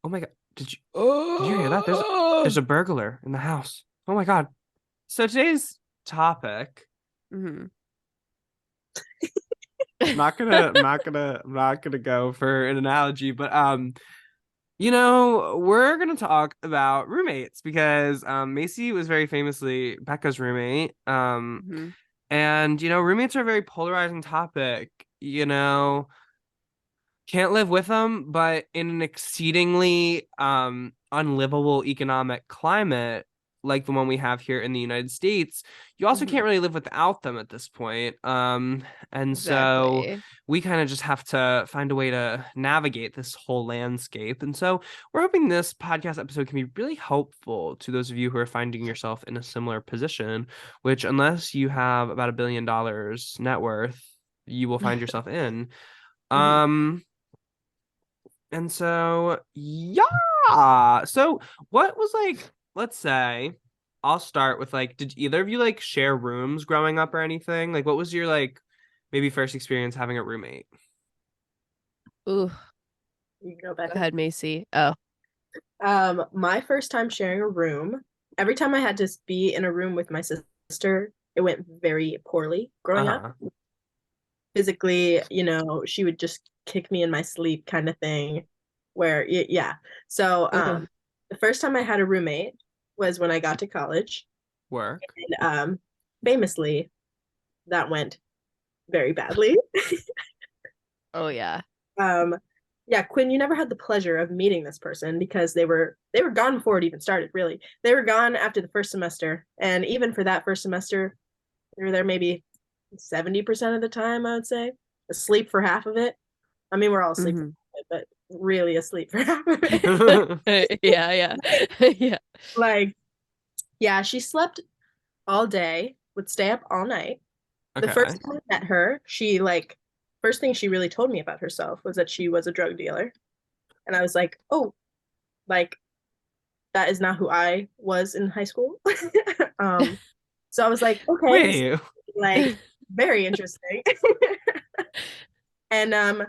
Oh my God. Did you hear that? There's a burglar in the house. Oh my God. So today's topic, Hmm. I'm not gonna go for an analogy, but we're gonna talk about roommates because Macy was very famously Becca's roommate. Hmm. And roommates are a very polarizing topic. Can't live with them, but in an exceedingly unlivable economic climate like the one we have here in the United States, you also Hmm. can't really live without them at this point. And so Exactly. we kind of just have to find a way to navigate this whole landscape. And so we're hoping this podcast episode can be really helpful to those of you who are finding yourself in a similar position, which unless you have about $1 billion net worth, you will find yourself in. Hmm. Um, and so, yeah. So, what was like, let's say, I'll start with like, did either of you like share rooms growing up or anything? Like, what was your like maybe first experience having a roommate? Ooh, You go, go Becca. ahead, Macy. Oh, My first time sharing a room, every time I had to be in a room with my sister, it went very poorly growing up. Uh-huh. Physically, she would just kick me in my sleep kind of thing, yeah. So, ugh. the first time I had a roommate was when I got to college, Work. and famously, that went very badly. Oh yeah. Um, yeah, Quinn, you never had the pleasure of meeting this person because they were gone before it even started, really. They were gone after the first semester. And even for that first semester, they were there maybe 70% of the time, I would say. Asleep for half of it. I mean, we're all asleep for Hmm. half of it, but really asleep for half of it. Yeah, yeah. Yeah. Like, yeah, she slept all day, would stay up all night. The first Okay. time I met her, she like first thing she really told me about herself was that she was a drug dealer. And I was like, oh, like that is not who I was in high school. um, so I was like, okay, this is Wait. like very interesting. And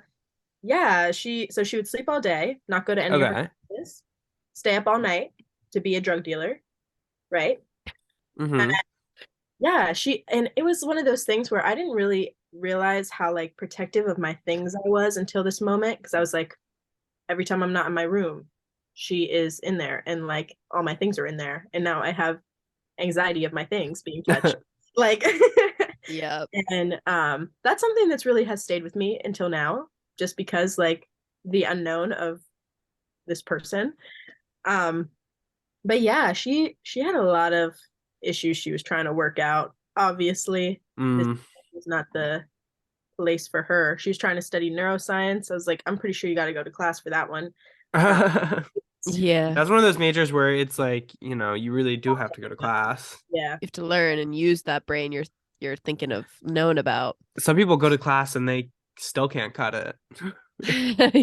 yeah, she would sleep all day, not go to any of her Okay. classes, stay up all night to be a drug dealer, right? And Mm-hmm. yeah, and it was one of those things where I didn't really realize how like protective of my things I was until this moment because I was like, every time I'm not in my room, she is in there and like all my things are in there. And now I have anxiety of my things being touched. Like Yep. and that's something that's really has stayed with me until now, just because like the unknown of this person. Um, but yeah, she had a lot of issues she was trying to work out. Obviously, this Mm. was not the place for her. She was trying to study neuroscience. I was like, I'm pretty sure you got to go to class for that one. Uh, Yeah. That's one of those majors where it's like, you really do have to go to class. yeah, You have to learn and use that brain you're thinking of knowing about. Some people go to class and they still can't cut it.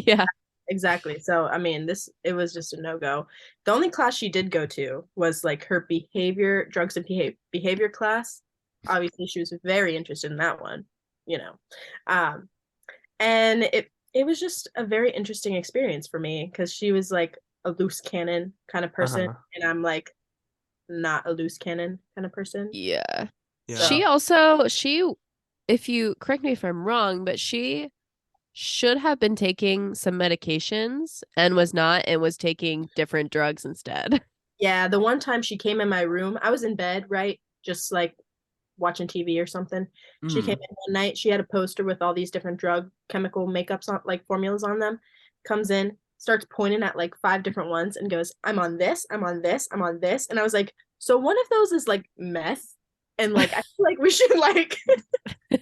Yeah. exactly. So, I mean, it was just a no-go. The only class she did go to was like her drugs and behavior class. Obviously, she was very interested in that one, you know. Um, and it was just a very interesting experience for me because she was like a loose cannon kind of person, Uh-huh. and I'm like not a loose cannon kind of person. Yeah. Yeah. So, She, if you correct me if I'm wrong, but she should have been taking some medications and was not and was taking different drugs instead. yeah, the one time she came in my room, I was in bed, right? Just like watching TV or something. She came Mm. in one night. She had a poster with all these different drug chemical makeups on like formulas on them. Comes in, starts pointing at like five different ones and goes, I'm on this, I'm on this, I'm on this. And I was like, so one of those is like meth. And like I feel like we should like Reel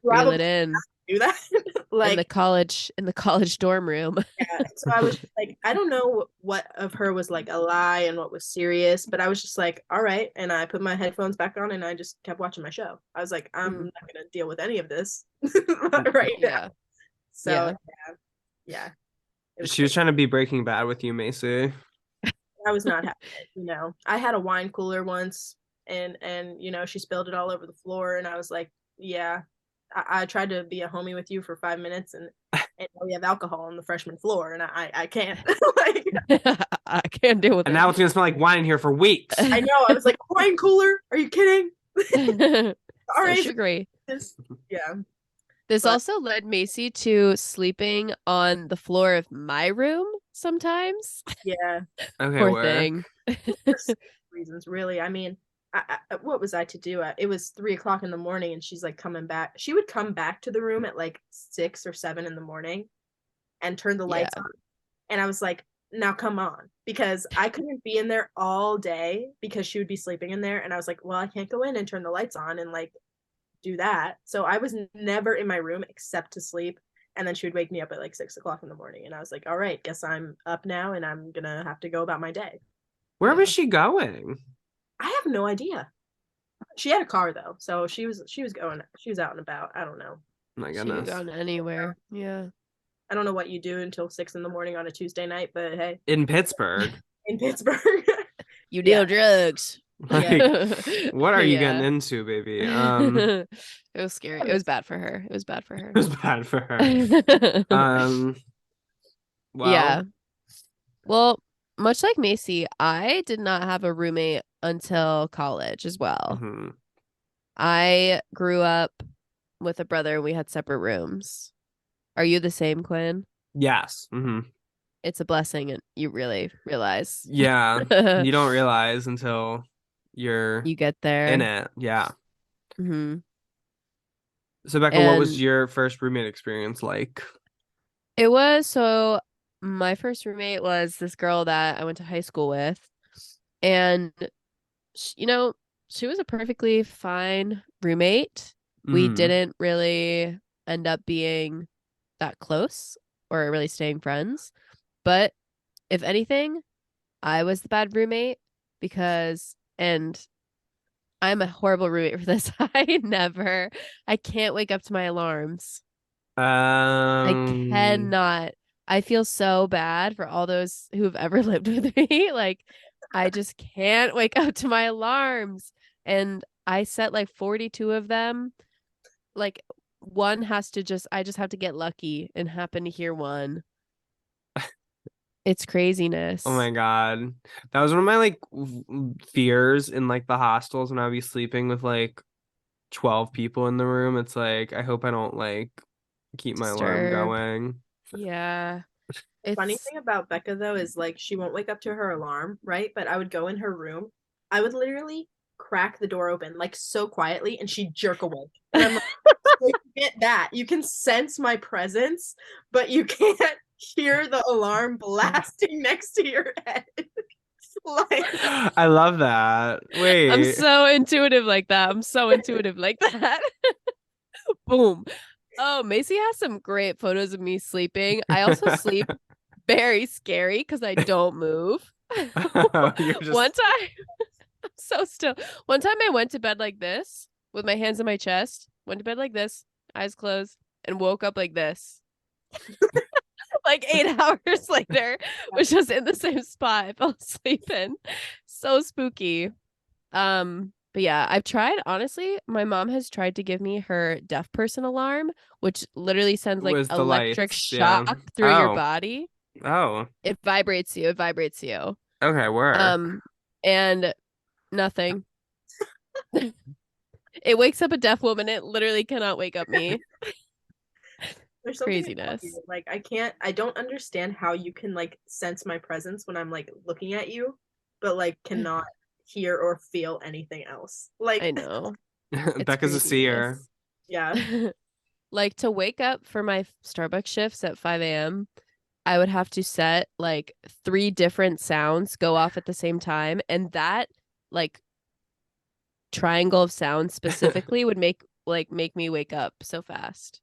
probably it in do that. in Like, the college dorm room. yeah. So I was just like, I don't know what of her was like a lie and what was serious, but I was just like, all right. And I put my headphones back on and I just kept watching my show. I was like, I'm Mhm. not gonna deal with any of this right now. Yeah. So Yeah. yeah, it was She was crazy. trying to be Breaking Bad with you, Macy. I was not having it. I had a wine cooler once and she spilled it all over the floor and I was like, yeah. I tried to be a homie with you for 5 minutes, and we have alcohol on the freshman floor, and I can't. Like, I can't deal with And it. now it's gonna smell like wine in here for weeks. I know. I was like, wine cooler? Are you kidding? So All right. sugary. Yeah. This But- also led Macy to sleeping on the floor of my room sometimes. Yeah. Okay, Poor work. thing. For reasons, really. I mean, what was I to do? It was 3 o'clock in the morning, and she's like coming back. She would come back to the room at like 6 or 7 in the morning and turn the lights Yeah. on. And I was like, now come on, because I couldn't be in there all day because she would be sleeping in there. And I was like, well, I can't go in and turn the lights on and like do that. So I was never in my room except to sleep. And then she would wake me up at like 6 o'clock in the morning. And I was like, all right, guess I'm up now and I'm gonna have to go about my day. Where Yeah. was she going? I have no idea. She had a car though, so she was out and about. I don't know. Oh my She could have goodness. gone anywhere. Yeah. I don't know what you do until 6 in the morning on a Tuesday night, but hey, In Pittsburgh. in Pittsburgh. You deal Yeah. drugs. Like, what are you Yeah. getting into, baby? It was scary. It was bad for her. It was bad for It was her. bad for her. Well, Yeah. Well, much like Macy, I did not have a roommate until college as well. mhm. I grew up with a brother and we had separate rooms. Are you the same, Quinn? Yes. It's a blessing and you really realize. Yeah. You don't realize until you're You get there. in it. Yeah. hmm So, Becca, what was And your first roommate experience like? it was so my first roommate was this girl that I went to high school with. And, you know, she was a perfectly fine roommate. We Mhm. didn't really end up being that close or really staying friends. But if anything, I was the bad roommate because, and I'm a horrible roommate for this. I can't wake up to my alarms. I cannot. I feel so bad for all those who have ever lived with me. Like, I just can't wake up to my alarms. And I set like 42 of them. Like, I just have to get lucky and happen to hear one. It's craziness. Oh my God. That was one of my like fears in like the hostels when I'd be sleeping with like 12 people in the room. It's like, I hope I don't like keep my alarm Disturb. going. Yeah. The funny It's thing about Becca though is like she won't wake up to her alarm, right? But I would go in her room. I would literally crack the door open like so quietly, and she'd jerk awake. And I'm like, you get that. You can sense my presence, but you can't hear the alarm blasting next to your head. Like, I love that. I'm Wait. so intuitive like that. I'm so intuitive like that. Boom. Oh, Macy has some great photos of me sleeping. I also sleep very scary because I don't move. You're just One time, I'm so still. One time I went to bed like this with my hands on my chest, went to bed like this, eyes closed, and woke up like this. Like 8 hours later, was just in the same spot I fell asleep in. So spooky. But yeah, I've tried, honestly, my mom has tried to give me her deaf person alarm, which literally sends like was the electric lights, yeah. shock through your Oh. body. Oh. It vibrates you. It vibrates you. Okay, work. And nothing. It wakes up a deaf woman. It literally cannot wake up me. there's something about Craziness. you. Like I don't understand how you can like sense my presence when I'm like looking at you, but like cannot hear or feel anything else. Like I know. It's Becca's a seer. craziness. yeah. Like to wake up for my Starbucks shifts at 5 a.m., I would have to set like 3 different sounds go off at the same time. And that like triangle of sounds specifically would make me wake up so fast.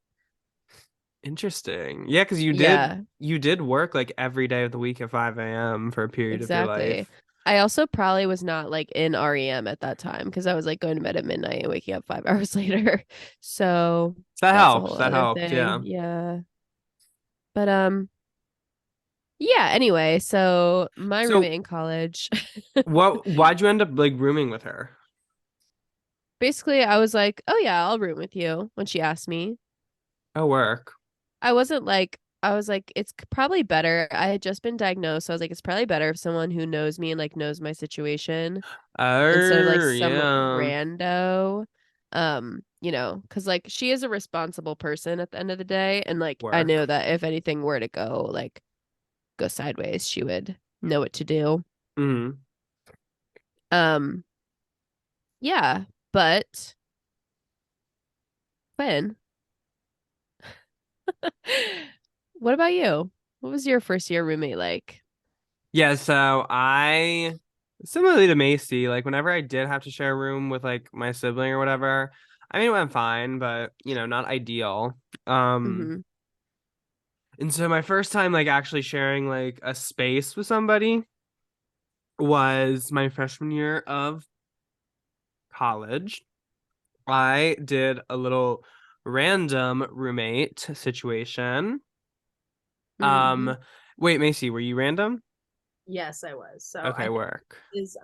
Interesting. Yeah, because Yeah, you did work like every day of the week at 5 a.m. for a period of your exactly. life. I also probably was not like in REM at that time because I was like going to bed at midnight and waking up 5 hours later. So That that's a helps. whole That other helped, thing. yeah. Yeah. But yeah, anyway, so my So roommate in college. why'd you end up like rooming with her? basically I was like, "Oh yeah, I'll room with you" when she asked me. Oh, work. I wasn't like I was like it's probably better. I had just been diagnosed, so I was like it's probably better if someone who knows me and like knows my situation instead of like Oh, some yeah. rando. Cuz like she is a responsible person at the end of the day and like I Work. know that if anything were to go sideways, she would know what to do. Mm. Um yeah, but Quinn, what about you? What was your first year roommate like? Yeah, so similarly to Macy, like whenever I did have to share a room with like my sibling or whatever, I mean it went fine, but not ideal. Um, Mhm. and so my first time like actually sharing like a space with somebody was my freshman year of college. I did a little random roommate situation. Mhm. Um, Wait, Macy, were you random? Yes, I was. So I Okay, think work. is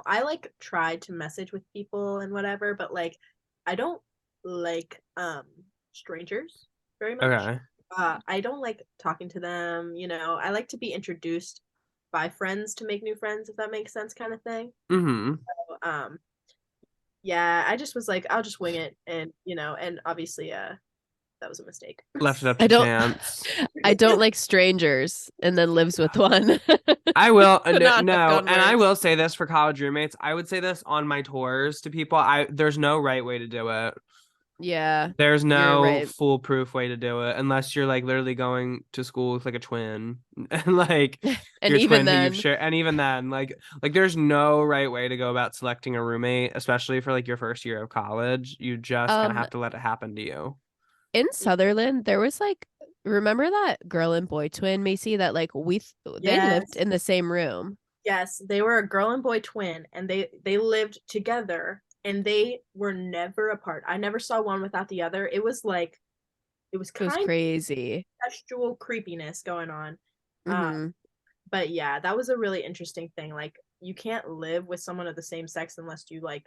I like tried to message with people and whatever, but like I don't like strangers very much. Okay. I don't like talking to them, I like to be introduced by friends to make new friends, if that makes sense, kind of thing. Mm-hmm. So, yeah, I just was like, I'll just wing it, and and obviously, that was a mistake. Left it up I to don't chance. I don't like strangers and then lives with one. I will To no, not have no, gone and I worse. will say this for college roommates. I would say this on my tours to people. There's no right way to do it. Yeah, There's you're no right. foolproof way to do it unless you're like literally going to school with like a twin and like And your even twin who you've then, shared, and even then like there's no right way to go about selecting a roommate, especially for like your first year of college. You just kind of um, have to let it happen to you. in Sutherland, there was like, remember that girl and boy twin, Macy, that like they lived Yes, in the same room. yes, they were a girl and boy twin, and they lived together, and they were never apart. I never saw one without the other. It was It was kind of crazy. sexual creepiness going on. Hmm. But yeah, that was a really interesting thing. Like, you can't live with someone of the same sex unless you like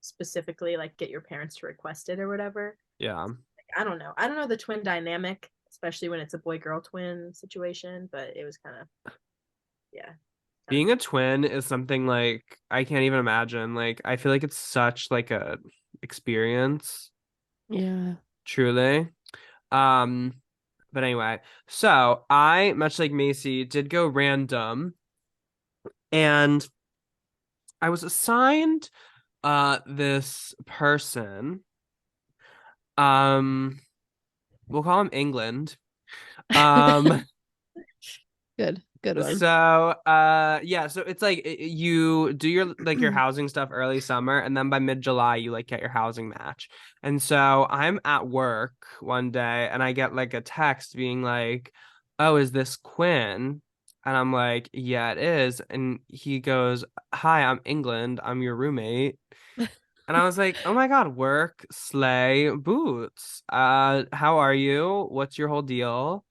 specifically like get your parents to request it or whatever. Yeah. Like, I don't know. I don't know the twin dynamic, especially when it's a boy girl twin situation, but it was kind of, yeah, kind of Being a twin is something like I can't even imagine. Like I feel like it's such like a experience, Yeah. truly. Um, but anyway, so I, much like Macy, did go random and I was assigned this person. Um, we'll call him England. Um, Good one. So, yeah, so it's like you do your housing stuff early summer, and then by mid-July you like get your housing match. And so I'm at work one day, and I get like a text being like, "Oh, is this Quinn?" And I'm like, "Yeah, it is." And he goes, "Hi, I'm England. I'm your roommate." And I was like, "Oh my God, work, slay, boots. How are you? What's your whole deal?"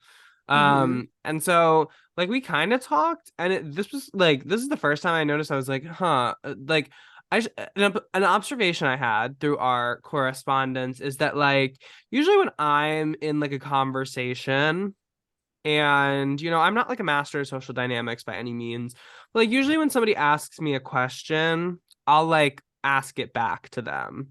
Hmm. And so like we kind of talked, and this is the first time I noticed I was like, huh, like an observation I had through our correspondence is that like usually when I'm in like a conversation and I'm not like a master of social dynamics by any means, but like usually when somebody asks me a question, I'll like ask it back to them,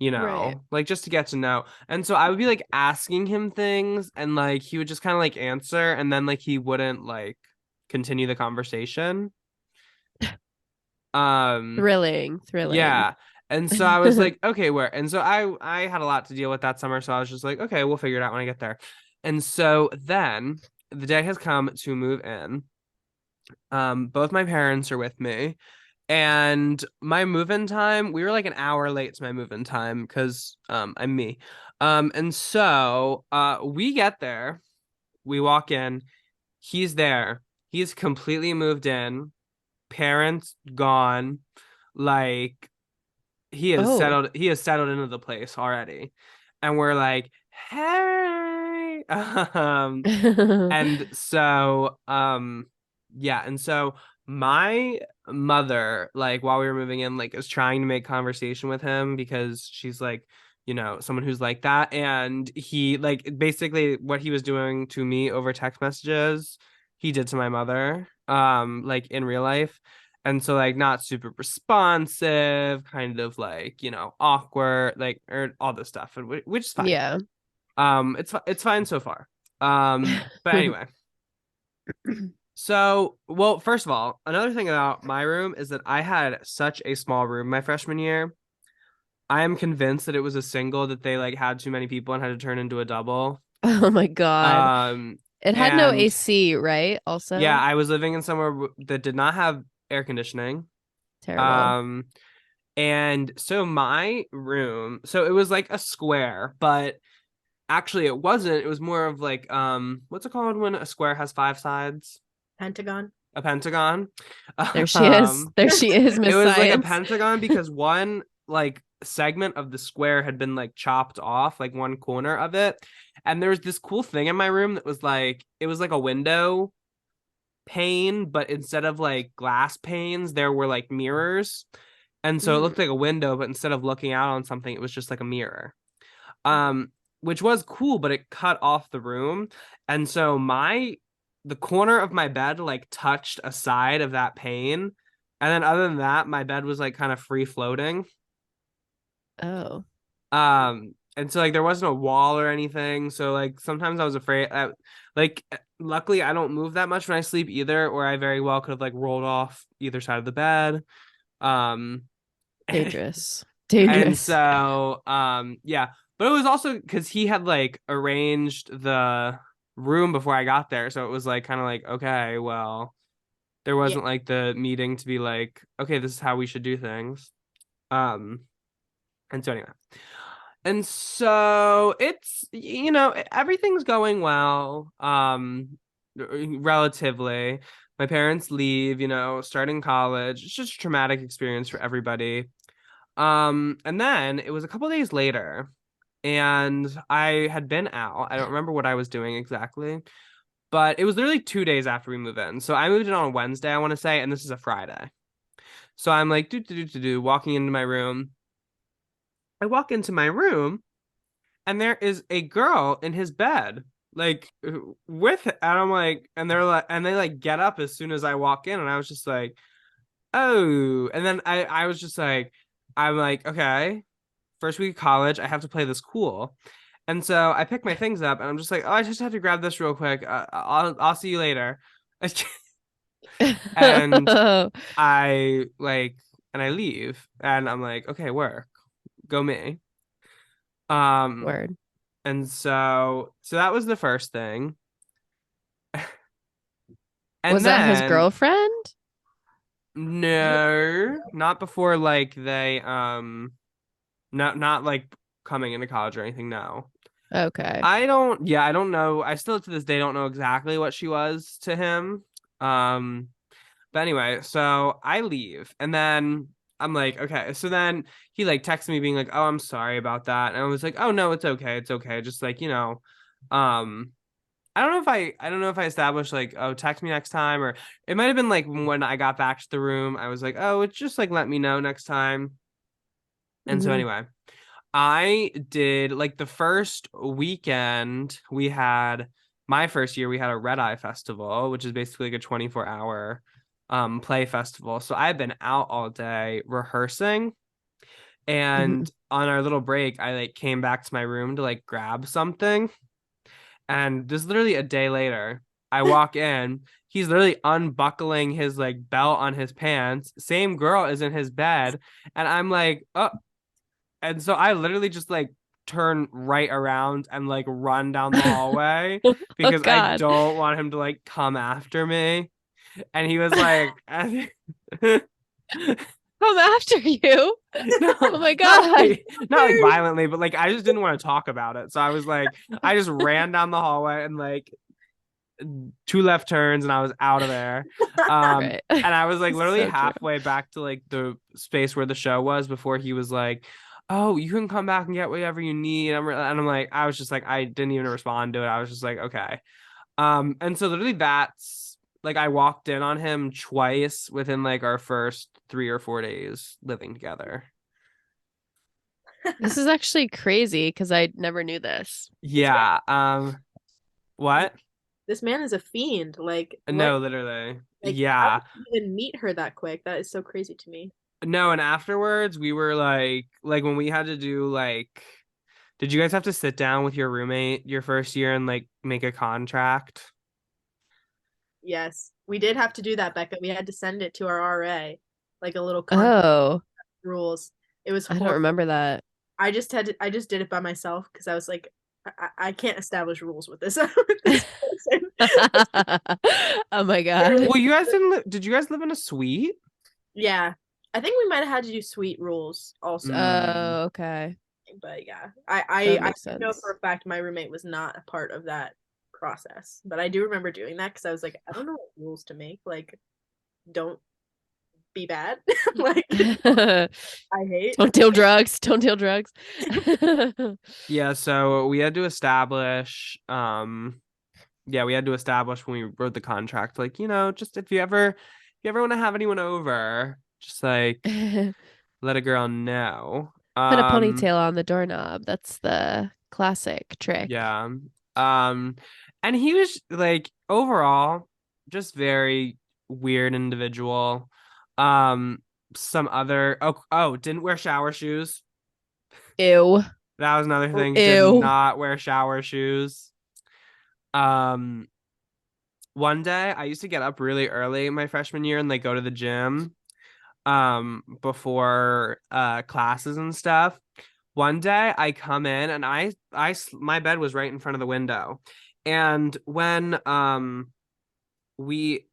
Right. like just to get to know. And so I would be like asking him things and like he would just kind of like answer and then like he wouldn't like continue the conversation. Um Thrilling, thrilling. yeah. And so I was like, okay, where? And so I had a lot to deal with that summer, so I was just like, okay, we'll figure it out when I get there. And so then the day has come to move in. Both my parents are with me. And my move-in time, we were like an hour late to my move-in time because I'm me. And so we get there, we walk in, he's there, he's completely moved in, parents gone, like Oh. he has settled into the place already. And we're like, hey. And so yeah, and so my mother, like while we were moving in, like is trying to make conversation with him because she's like, someone who's like that. And he like basically what he was doing to me over text messages, he did to my mother, like in real life. And so like not super responsive, kind of like, awkward, like or all this stuff, and which is fine. Yeah. It's fine so far. But anyway. So, well, first of all, another thing about my room is that I had such a small room my freshman year. I am convinced that it was a single that they like had too many people and had to turn into a double. Oh my God. Um, It had no and AC, right? yeah, Also, I was living in somewhere that did not have air conditioning. terrible. Um, and so my room, so it was like a square, but actually it wasn't. It was more of like what's it called when a square has five sides? Pentagon. A pentagon. There she is. Um, There she is, it Miss was like a Science. pentagon because one like segment of the square had been like chopped off, like one corner of it. And there was this cool thing in my room that was like it was like a window pane, but instead of like glass panes, there were like mirrors. And so it Mhm. looked like a window, but instead of looking out on something, it was just like a mirror. Mhm. Um, which was cool, but it cut off the room. And so the corner of my bed like touched a side of that pane. And then other than that, my bed was like kind of free floating. Oh, And so like there wasn't a wall or anything. So like sometimes I was afraid like luckily I don't move that much when I sleep either, or I very well could have like rolled off either side of the bed. Um dangerous. and Dangerous. so yeah, but it was also because he had like arranged the room before I got there, so it was like kind of like okay, well, there Yeah. wasn't like the meeting to be like okay, this is how we should do things. um and so anyway, and so it's everything's going well, relatively. My parents leave, starting college. It's just a traumatic experience for everybody. And then it was a couple days later, and I had been out. I don't remember what I was doing exactly, but it was literally 2 days after we moved in. So I moved in on a Wednesday, I want to say, and this is a Friday. So I'm like, walking into my room. I walk into my room, and there is a girl in his bed, like with, and I'm like, and they're like, and they like get up as soon as I walk in, and I was just like, oh, and then I was just like, I'm like, okay, first week of college, I have to play this cool. And so I pick my things up and I'm just like, oh, I just have to grab this real quick. I'll see you later. And I like and I leave and I'm like, okay, work. Go me. Um Word. and so that was the first thing. Was And that his then girlfriend? no, not before like they not like coming into college or anything, no. Okay. I don't know. I still to this day don't know exactly what she was to him. Um, but anyway, so I leave and then I'm like, okay. So then he like texts me being like, "Oh, I'm sorry about that." And I was like, "Oh no, it's okay. It's okay." Just like, um I don't know if I established like, "Oh, text me next time," or it might have been like when I got back to the room, I was like, "Oh, it's just like let me know next time." And so Hmm. anyway, I did like the first weekend we had my first year we had a Red Eye Festival, which is basically like a 24-hour play festival. So I've been out all day rehearsing, Hmm. and on our little break I like came back to my room to like grab something, and just literally a day later I walk in, he's literally unbuckling his like belt on his pants. Same girl is in his bed, and I'm like, "Oh, and so I literally just like turn right around and like run down the hallway Oh because I God. don't want him to like come after me. And he was like, Come after you. no, Oh my God. not like violently, but like I just didn't want to talk about it. So I was like, I just ran down the hallway and like two left turns and I was out of there. Right. And I was like literally So true. halfway back to like the space where the show was before he was like, "Oh, you can come back and get whatever you need." And I'm like, I was just like, I didn't even respond to it. I was just like, okay. And so literally that's like I walked in on him twice within like our first 3 or 4 days living together. This is actually crazy because I never knew this. This man, Yeah. What? this man is a fiend. Like, what? No, literally. Like, how Yeah. did you even meet her that quick? That is so crazy to me. No, and afterwards we were like when we had to do like did you guys have to sit down with your roommate your first year and like make a contract? Yes, we did have to do that, Becca. We had to send it to our RA, like a little contract Oh, rules. It was I don't horrible. remember that. I just did it by myself because I was like, I can't establish rules with this with this person. Oh my God. Well, you guys did you guys live in a suite? Yeah, I think we might have had to do suite rules also. Mm. Oh, okay. But yeah, That I makes know for sense. a fact my roommate was not a part of that process. But I do remember doing that because I was like, I don't know what rules to make. Like, don't be bad. Like, I hate. Don't deal drugs. Don't deal drugs. Yeah, so we had to establish yeah, we had to establish when we wrote the contract, like, just if you ever want to have anyone over, just like Put let a girl know. a ponytail on the doorknob. That's the classic trick. Yeah. Um, and he was like overall just very weird individual. Um, some other didn't wear shower shoes. Ew. That was another thing. Did Ew. not wear shower shoes. Um, one day I used to get up really early my freshman year and like go to the gym before classes and stuff. One day I come in and my bed was right in front of the window. And when we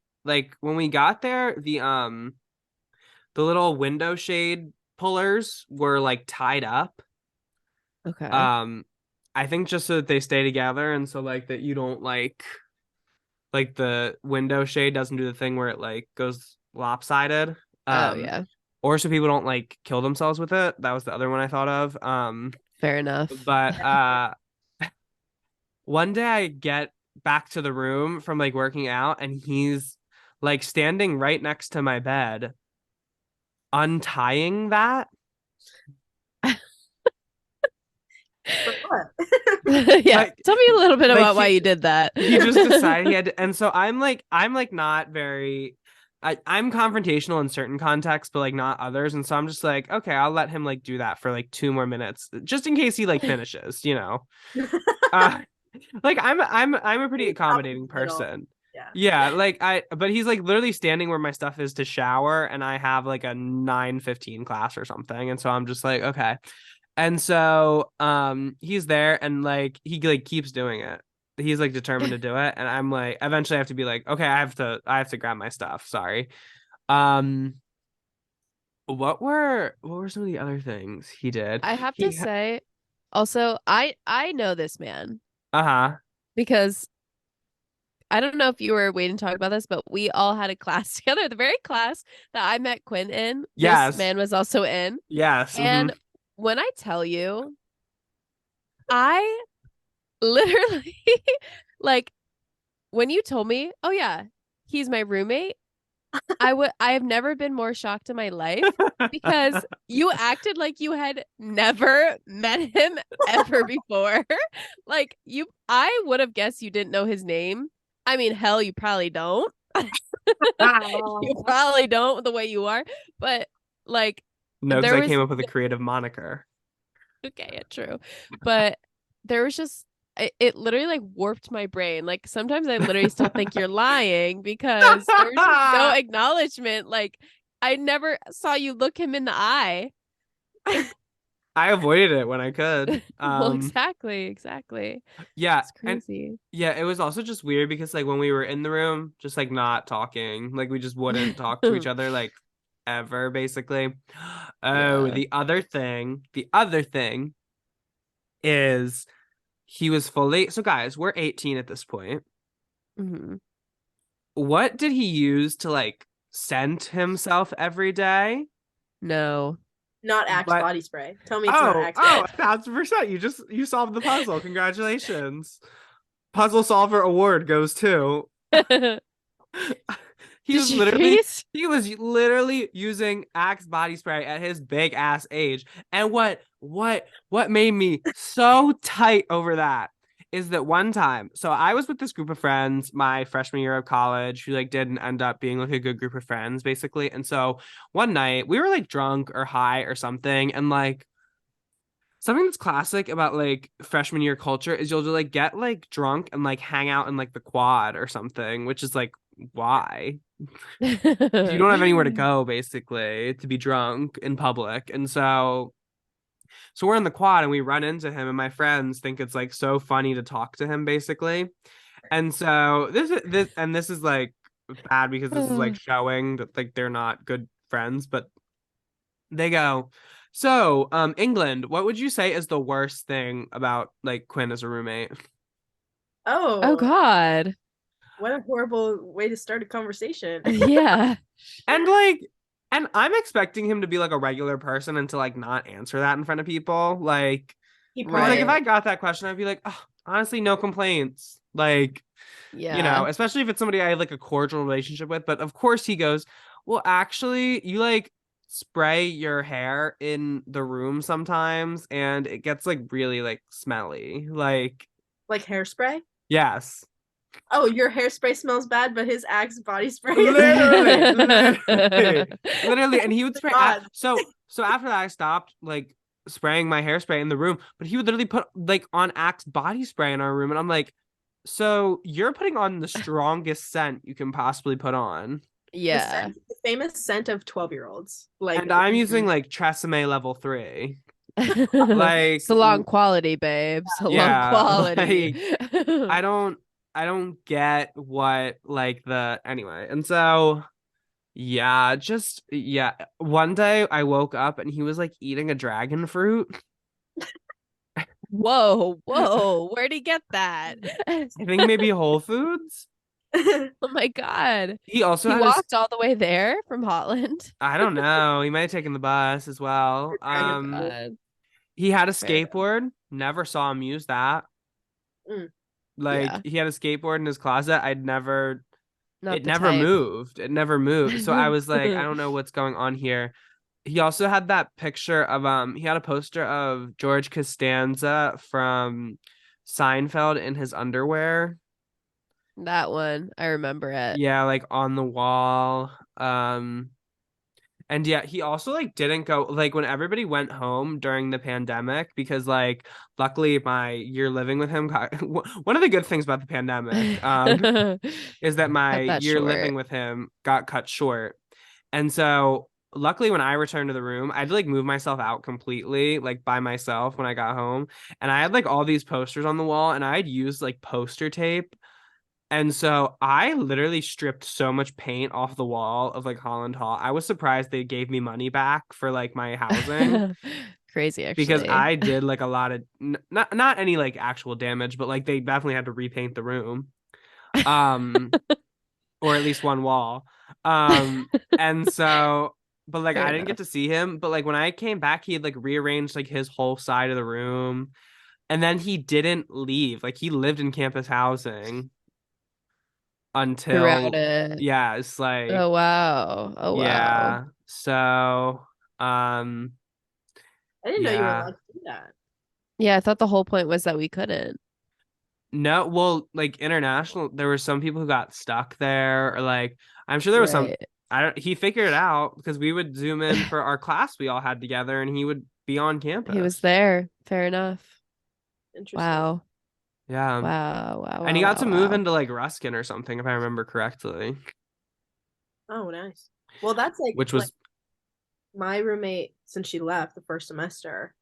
got there, the little window shade pullers were like tied up. Okay. Um I think just so that they stay together and so like that you don't like the window shade doesn't do the thing where it like goes lopsided. Oh Um yeah. or so people don't like kill themselves with it. That was the other one I thought of. Fair enough. But one day I get back to the room from like working out and he's like standing right next to my bed, untying that. For what? Yeah. Like Tell me a little bit like about why you did that. he just decided he had to, and so I'm like not very I'm confrontational in certain contexts, but like not others. And so I'm just like, okay, I'll let him like do that for like 2 more minutes, just in case he like finishes. Uh like I'm a pretty Stop in accommodating the middle. person. Yeah. Yeah, but he's like literally standing where my stuff is to shower, and I have like a 9:15 class or something. And so I'm just like, okay. And so he's there and like he like keeps doing it. He's like determined to do it. And I'm like eventually I have to be like, okay, I have to grab my stuff. Sorry. Um what were some of the other things he did? I have to say, also, I know this man Uh-huh. because I don't know if you were waiting to talk about this, but we all had a class together. The very class that I met Quinn in, this Yes. man was also in. Yes. And when I tell you, I literally like when you told me, oh yeah, he's my roommate, I have never been more shocked in my life because you acted like you had never met him ever before. Like I would have guessed you didn't know his name. I mean, hell, you probably don't. You probably don't the way you are, but like No, because there I was came up with a creative moniker. okay, yeah, true. But there was just it literally like warped my brain. Like sometimes I literally still think you're lying because there was just no acknowledgement. Like I never saw you look him in the eye. I avoided it when I could. Well, exactly. Yeah, It's and crazy. yeah, it was also just weird because like when we were in the room, just like not talking, like we just wouldn't talk to each other like ever, basically. Oh, Yeah. the other thing is he was fully so guys, we're 18 at this point. Hmm. What did he use to like scent himself every day? No. Not Axe But body spray. Tell me it's not oh, Axe oh, body. 1,000%. You solved the puzzle. Congratulations. Puzzle solver award goes to He Did was you literally freeze? he was literally using Axe body spray at his big ass age. And what made me so tight over that is that one time, so I was with this group of friends my freshman year of college who like didn't end up being like a good group of friends basically. And so one night we were like drunk or high or something, and like something that's classic about like freshman year culture is you'll like get like drunk and like hang out in like the quad or something, which is like why? You don't have anywhere to go basically to be drunk in public. And so we're in the quad and we run into him and my friends think it's like so funny to talk to him basically. And so this is like bad because this is like showing that like they're not good friends, but they go, so England, what would you say is the worst thing about like Quinn as a roommate? Oh Oh, God. what a horrible way to start a conversation. Yeah. And like, and I'm expecting him to be like a regular person and to like not answer that in front of people. Like, He because like if Right. I got that question, I'd be like, oh, honestly, no complaints. Like, Yeah. especially if it's somebody I have like a cordial relationship with. But of course he goes, well, actually, you like spray your hair in the room sometimes and it gets like really like smelly. Like, like hairspray. yes. Oh, your hairspray smells bad, but his Axe body spray is Literally, and he would spray God. so after that I stopped like spraying my hairspray in the room, but he would literally put like on Axe body spray in our room, and I'm like, so you're putting on the strongest scent you can possibly put on, Yeah. The famous scent of 12-year-olds. Like and I'm using like Tresemme level 3, like Salon quality, babe. Salon yeah, quality. like I don't I don't get what like the anyway, and so. Yeah, just yeah. One day I woke up and he was like eating a dragon fruit. Whoa, whoa. Where'd he get that? I think maybe Whole Foods. Oh my God. He also He had his walked all the way there from Holland. I don't know. He might have taken the bus as well. Oh God. He had a Fair enough. skateboard. Never saw him use that. Mm. Like Yeah. he had a skateboard in his closet. Not It the never type. moved. It never moved. So I was like, I don't know what's going on here. He also had that picture of he had a poster of George Costanza from Seinfeld in his underwear. That one. I remember it. Yeah, like on the wall. And yeah, he also like didn't go like when everybody went home during the pandemic because like luckily my year living with him got one of the good things about the pandemic is that my Cut that year short. living with him got cut short. And so luckily when I returned to the room, I had to like move myself out completely, like by myself when I got home. And I had like all these posters on the wall and I'd used like poster tape. And so I literally stripped so much paint off the wall of like Holland Hall. I was surprised they gave me money back for like my housing Crazy, because actually. I did like a lot of not any like actual damage, but like they definitely had to repaint the room. Um or at least one wall. And so but like Fair I didn't get enough. to see him, but like when I came back he had like rearranged like his whole side of the room and then he didn't leave. Like he lived in campus housing Throughout until it. yeah, it's like Oh wow. Oh wow. yeah. So um I didn't know you were yeah. allowed to do that. Yeah, I thought the whole point was that we couldn't. No, well, like international, there were some people who got stuck there, or like I'm sure there was some. Right. I don't. He figured it out because we would zoom in for our class we all had together, and he would be on He was campus. there. Fair enough. Interesting. Wow. Yeah, Wow. Wow. and he Wow. got Wow. to move Wow. into like Ruskin or something, if I remember correctly, Oh, nice. Well, that's which like was my roommate since she left the first semester.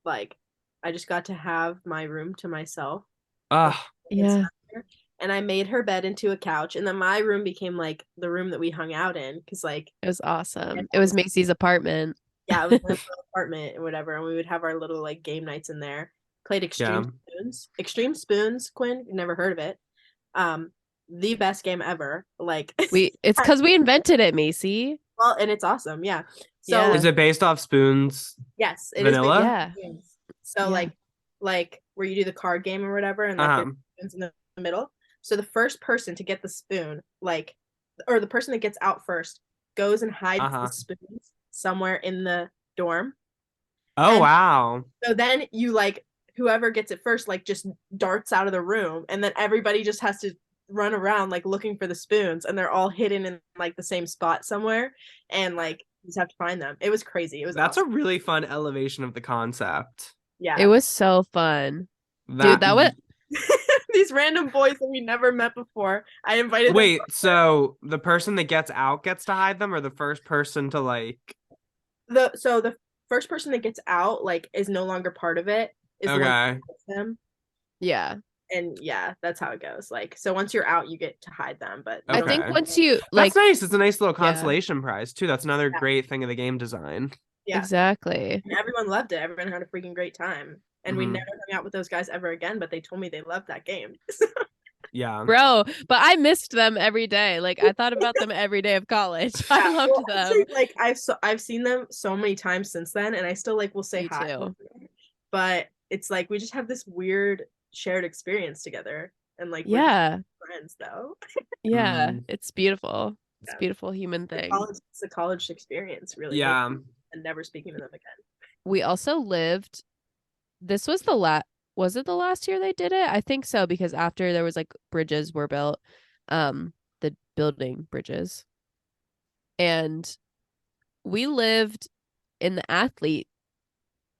Like, I just got to have my room to myself the ah second Yeah. semester, and I made her bed into a couch, and then my room became like the room that we hung out in because like It was we had awesome. It all was this, Macy's apartment. yeah, it was my little apartment and whatever, and we would have our little like game nights in there. Played yeah. Extreme Spoons. Quinn, you've never heard of it. Um, the best game ever. Like, It's because we invented it, Macy. well, and it's awesome. Yeah. So Is Yeah. it based off Spoons yes, it is based on Vanilla? Yeah. spoons. So Yeah. like where you do the card game or whatever, and like there's Um, spoons in the middle. So the first person to get the spoon, like or the person that gets out first goes and hides the Uh-huh. spoons somewhere in the dorm. Oh, And wow. so then you like whoever gets it first like just darts out of the room, and then everybody just has to run around like looking for the spoons, and they're all hidden in like the same spot somewhere, and like you just have to find them. It was crazy. It was That's a awesome. really fun elevation of the concept. It Yeah. was so fun. Dude, That that was These random boys that we never met before. I invited them. Wait, so the person that gets out gets to hide them, or the first person to like The first person that gets out like is no longer part of it, is the one that okay. hides them. yeah. And yeah, that's how it goes. Like so once you're out, you get to hide them, but you I don't. think Okay. once you That's like nice. It's a nice little yeah, consolation prize too. That's another Yeah. great thing of the game design. Yeah. exactly. And everyone loved it. Everyone had a freaking great time. And we Mhm. never hung out with those guys ever again, but they told me they loved that game. Yeah. Bro, but I missed them every day. Like I thought about them every day of college. I Yeah, loved well, them. actually, like I've seen them so many times since then, and I still like will say Me hi. too. But it's like we just have this weird shared experience together, and like we're just Yeah. friends though. Yeah. Mm. It's beautiful. It's a Yeah, beautiful human thing. it's a college experience, really, like, Yeah. and never speaking to them again. We also lived this was was it the last year they did it? I think so because after there was like bridges were built, the building bridges. And we lived in the athlete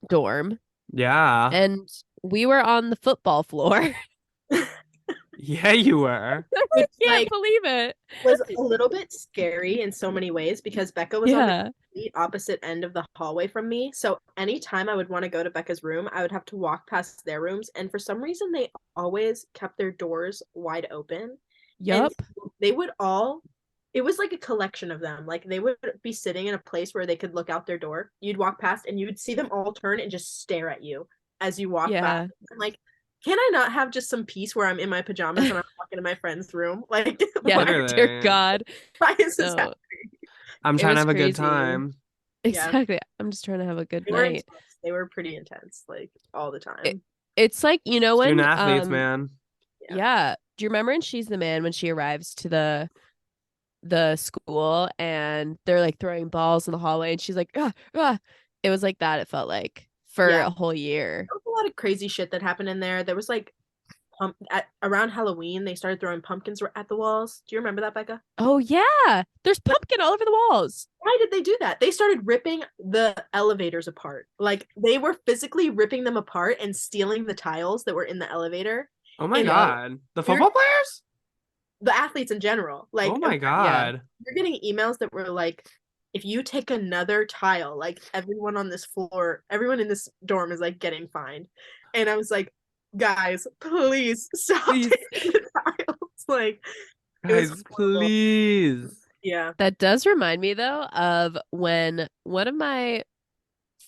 dorm Yeah. and we were on the football floor. Yeah, you were. I Which can't like believe it. was a little bit scary in so many ways because Becca was on the Yeah. complete opposite end of the hallway from me. So anytime I would want to go to Becca's room, I would have to walk past their rooms. And for some reason, they always kept their doors wide open. And Yup. they would all, it was like a collection of them. Like they would be sitting in a place where they could look out their door. You'd walk past and you'd see them all turn and just stare at you as you walk by. Yeah. I'm like, can I not have just some peace where I'm in my pajamas and I'm walking to my friend's room? Like, Yeah. Dear Literally. God. why is this No, happening? I'm it trying to was have a good crazy. time. Yeah, Exactly. I'm just trying to have a good they were night. intense. They were pretty intense, like all the It, time. it's like, Student when athletes, man. Yeah. yeah. Do you remember in She's the Man when she arrives to the school and they're like throwing balls in the hallway and she's like, ah, ah. It was like that, it felt like for Yeah. a whole year. There was a lot of crazy shit that happened in there. There was like around Halloween, they started throwing pumpkins at the walls. Do you remember that, Becca? Oh yeah. There's pumpkin all over the walls. Why did they do that? They started ripping the elevators apart. Like they were physically ripping them apart and stealing the tiles that were in the elevator. Oh my And Yup. God. The we were football players? the athletes in general. Like Oh my Yeah. God. you're getting emails that were like, if you take another tile, like everyone on this floor, everyone in this dorm is like getting fined. And I was like, guys, please stop Please. taking the tiles. Like it was Guys, horrible. please. Yeah. That does remind me though of when one of my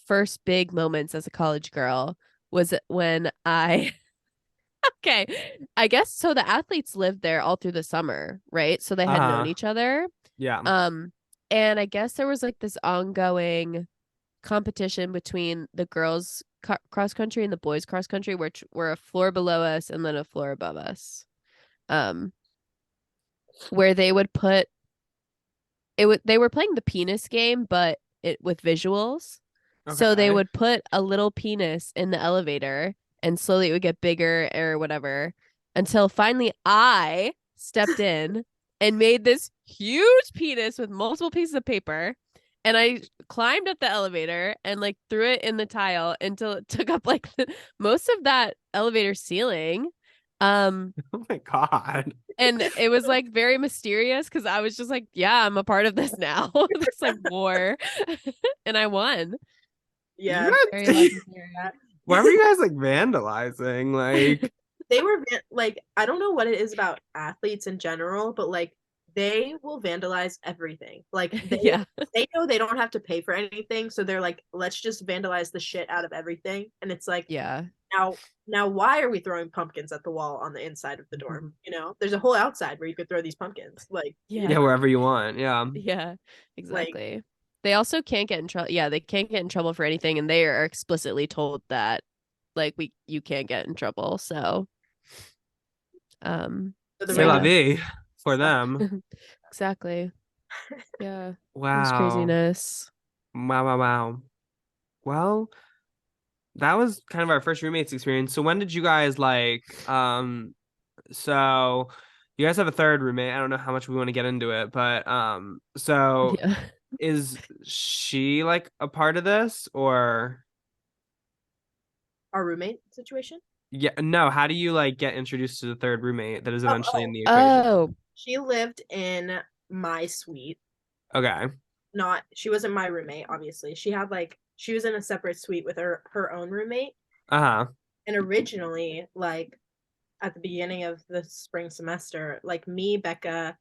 first big moments as a college girl was when I okay, I guess so the athletes lived there all through the summer, right? So they had known Uh-huh. each other. Yeah. And I guess there was like this ongoing competition between the girls cross country and the boys cross country, which were a floor below us and then a floor above us. Um, where they would put they were playing the penis game, but it with visuals. So they Okay. would put a little penis in the elevator and slowly it would get bigger or whatever until finally I stepped in and made this huge penis with multiple pieces of paper. And I climbed up the elevator and like threw it in the tile until it took up like most of that elevator ceiling. Um, Oh my God. and it was like very mysterious because I was just like, yeah, I'm a part of this now. This like war. And I won. Yeah. Very You guys, legendary. why were you guys like vandalizing? Like, They were like, I don't know what it is about athletes in general, but like they will vandalize everything. Like Yeah. they know they don't have to pay for anything, so they're like, let's just vandalize the shit out of everything. And it's like, Yeah. now why are we throwing pumpkins at the wall on the inside of the dorm? You know, there's a whole outside where you could throw these pumpkins. Like, Yeah. yeah, wherever you want. Yeah. Yeah. like Exactly. They also can't get in trouble. Yeah, they can't get in trouble for anything, and they are explicitly told that like you can't get in trouble. So for the C'est la yeah. regular vie for them. Exactly. Yeah. It was Wow. craziness. Wow, wow, wow. Well, that was kind of our first roommates experience. So when did you guys so you guys have a third roommate. I don't know how much we want to get into it, but so Yeah. is she like a part of this or Our roommate situation. yeah, no, how do you like get introduced to the third roommate that is Oh, eventually in oh, the equation? Oh, she lived in my suite. Okay. Not she wasn't my roommate, obviously. She was in a separate suite with her own roommate. Uh-huh. And originally, like at the beginning of the spring semester, like me, Becca,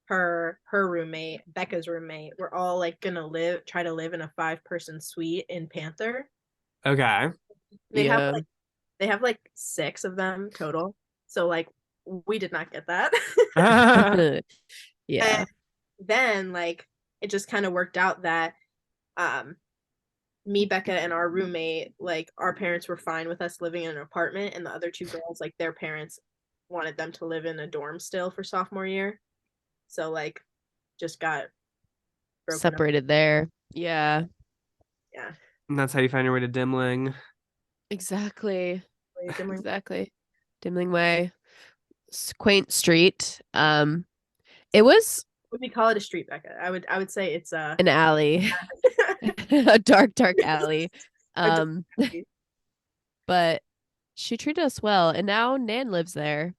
her roommate, Becca's roommate, we're all like gonna try to live in a 5-person suite in Panther. Okay. They have yeah. like they have like 6 of them total. So like we did not get that. And Yeah. then like it just kind of worked out that um me, Becca, and our roommate, like our parents were fine with us living in an apartment, and the other 2 girls, like their parents wanted them to live in a dorm still for sophomore year. So like just got broken up. Separated there. Yeah. Yeah. And that's how you find your way to Dimling. Exactly. Wait, Dimly Exactly. Dimling Way. Quaint street. It was would we call it a street, Becca? I would say it's an alley. A dark, dark alley. a dark Um, alley. but she treated us well, and now Nan lives there.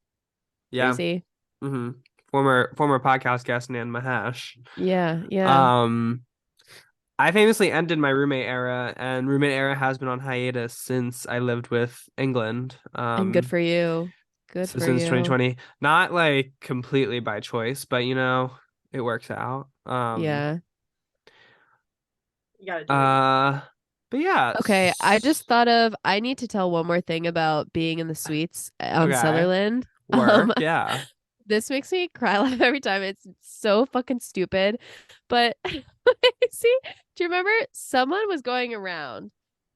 Yeah. Crazy. Mm-hmm. Former podcast guest Nan Mahesh. Yeah, yeah. Um, I famously ended my roommate era, and roommate era has been on hiatus since I lived with England. And good for you. Good So for since you. 2020, not like completely by choice, but it works out. Yeah. You gotta do what you Uh, but yeah. Okay, I just thought of I need to tell one more thing about being in the suites on Okay. Sutherland. Um, Work. Yeah. this makes me cry laugh every time. It's so fucking stupid. But see, do you remember someone was going around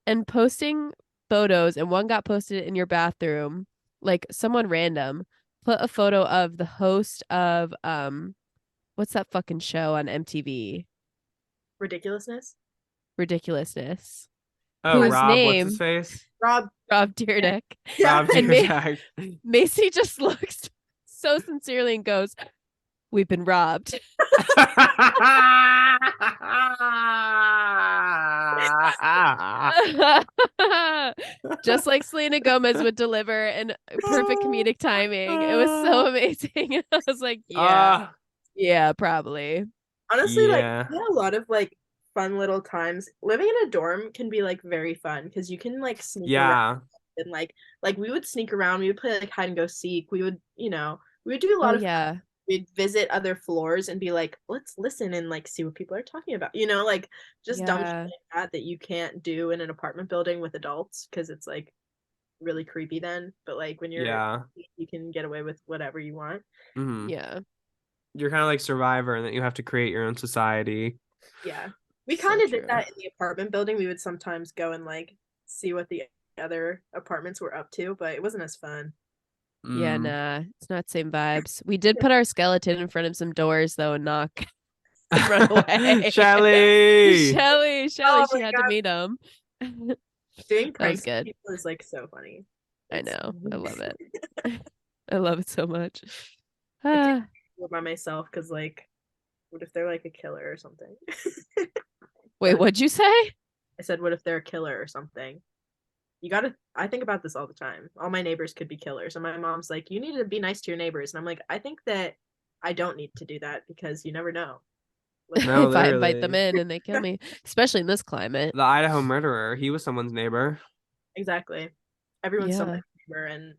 and posting photos, and one got posted in your bathroom, like someone random put a photo of the host of what's that fucking show on MTV? ridiculousness. Ridiculousness. Oh, I Whose Rob, what's his name face? Rob. Rob Dyrdek. Yeah. Rob And Dyrdek. Macy just looks so sincerely and goes, "We've been robbed." Just like Selena Gomez would deliver in perfect comedic timing. It was so amazing. I was like, yeah, Uh, yeah, probably. Honestly, like yeah. we had a lot of like fun little times. Living in a dorm can be like very fun because you can like sneak around Yeah. and like we would sneak around. We would play like hide and go seek. We would, we would do a Oh lot of yeah. we'd visit other floors and be like, let's listen and like see what people are talking about. Like just dumb shit Yeah. like that you can't do in an apartment building with adults because it's like really creepy then. But like when you're Yeah. you can get away with whatever you want. Hmm. Yeah. You're kind of like Survivor and that you have to create your own society. Yeah. We So kind of did true. that in the apartment building. We would sometimes go and like see what the other apartments were up to, but it wasn't as fun. Yeah, Mm. nah, it's not same vibes. We did put our skeleton in front of some doors though and knock and run away. Shelly. Shelly, Oh she my had to god, meet him. doing That was pranks on good. people is like so funny. I It's know. I love it. I love it so much. I can't Ah. do it by myself because like, what if they're like a killer or something? Wait, Gotta, what'd you say? I said, what if they're a killer or something? You gotta. I think about this all the time. All my neighbors could be killers, and my mom's like, "You need to be nice to your neighbors," and I'm like, I think that I don't need to do that because you never know what they're No, If I invite them literally. in and they kill me, especially in this climate. The Idaho murderer, he was someone's neighbor. exactly. Everyone's Yeah, somebody's neighbor, and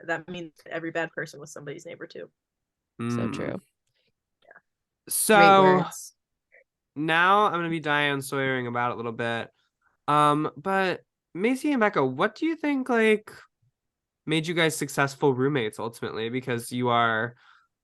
that means every bad person was somebody's neighbor too. so Mm. true. Great So words. now I'm gonna be Diane Sawyering about it a little bit. But Macy and Becca, what do you think like made you guys successful roommates ultimately? Because you are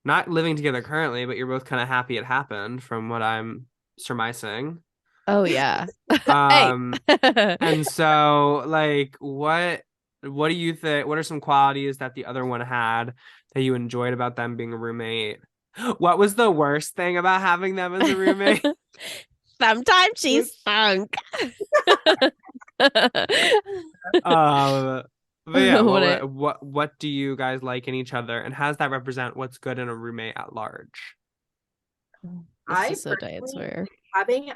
not living together currently, but you're both kind of happy it happened from what I'm surmising. Oh yeah. Hey. Um, and so like what do you think what are some qualities that the other one had that you enjoyed about them being a roommate? What was the worst thing about having them as a roommate? Sometimes she stunk. Um, but yeah, When I what do you guys like in each other, and how does that represent what's good in a roommate at large? This I is so Diane personally, Sawyer. having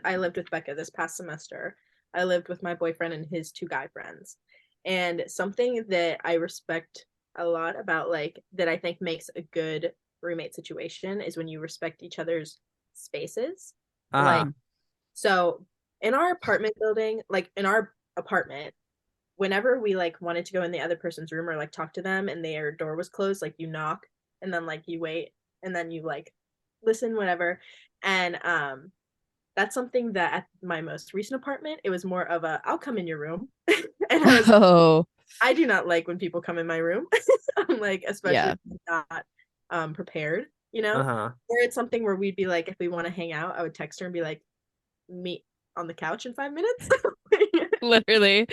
I lived with Becca this past semester, I lived with my boyfriend and his two guy friends. And something that I respect a lot about like that I think makes a good roommate situation is when you respect each other's spaces. Like Uh, so in our apartment building, like in our apartment, whenever we like wanted to go in the other person's room or like talk to them and their door was closed, like you knock and then like you wait and then you like listen, whatever. And that's something that at my most recent apartment, it was more of a I'll come in your room. And I was Oh, I do not like when people come in my room. I'm like, especially yeah. if I'm not prepared, you know? uh-huh. Or it's something where we'd be like, if we want to hang out, I would text her and be like, meet on the couch in 5 minutes. Literally,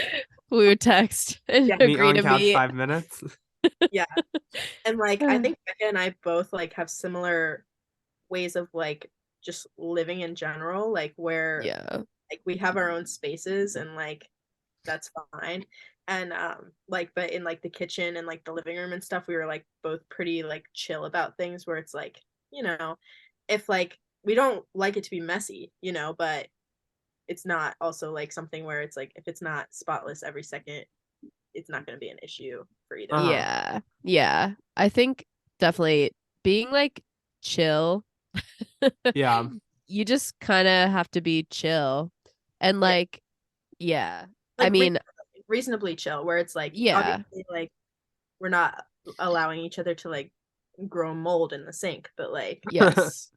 we would text and Yeah. Meet agree on to couch meet. 5 minutes. Yeah. And like I think Becca and I both like have similar ways of like just living in general, like where Yeah. like we have our own spaces and like that's fine. And like but in like the kitchen and like the living room and stuff, we were like both pretty like chill about things where it's like, if like we don't like it to be messy, but it's not also like something where it's like if it's not spotless every second, it's not going to be an issue for either of us. Uh-huh. Yeah. Yeah. I think definitely being like chill, Yeah. you just kind of have to be chill. And Yeah, like, yeah. I like mean, reasonably chill where it's like yeah. obviously like we're not allowing each other to like grow mold in the sink, but like Yes.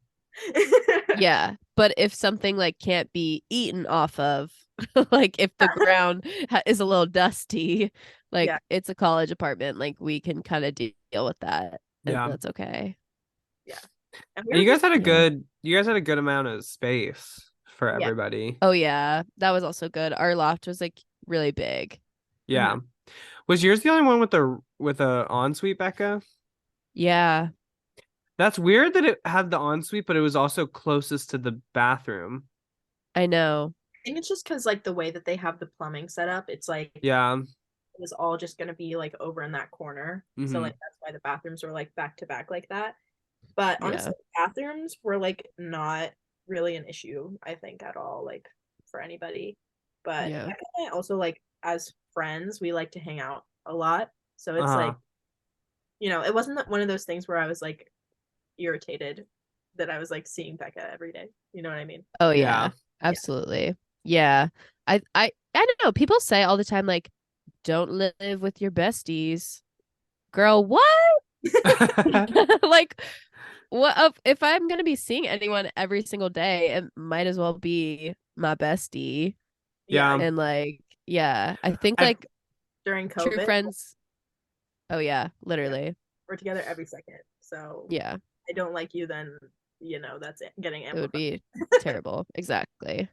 Yeah. But if something like can't be eaten off of, like if the ground is a little dusty, yeah, like it's a college apartment, like we can kind of deal with that. And Yeah. that's okay. yeah. And we And were just Yeah. you guys had a good amount of space for yeah. everybody. Oh yeah, that was also good. Our loft was like really big. Yeah. Mhm. Was yours the only one with a ensuite, Becca? Yeah, That's weird that it had the ensuite, but it was also closest to the bathroom. I know. I think it's just because like the way that they have the plumbing set up, it's like Yeah. it was all just gonna be like over in that corner. So Hmm. like that's why the bathrooms were like back to back like that. But Yeah. honestly, bathrooms were like not really an issue, I think, at all, like for anybody. But Yeah. Becca and I also like as friends, we like to hang out a lot. So it's Uh-huh. like, it wasn't one of those things where I was like irritated that I was like seeing Becca every day. You know what I mean? Oh Yeah. yeah. Absolutely. Yeah. I don't know. People say all the time like don't live with your besties. Girl, what? Like what if I'm going to be seeing anyone every single day, it might as well be my bestie. Yeah. Yeah. And like yeah, I think I like During true COVID, friends. Oh yeah, yeah, literally. we're together every second. So Yeah. I don't like you, then that's it, getting It would amplified. be terrible. Exactly.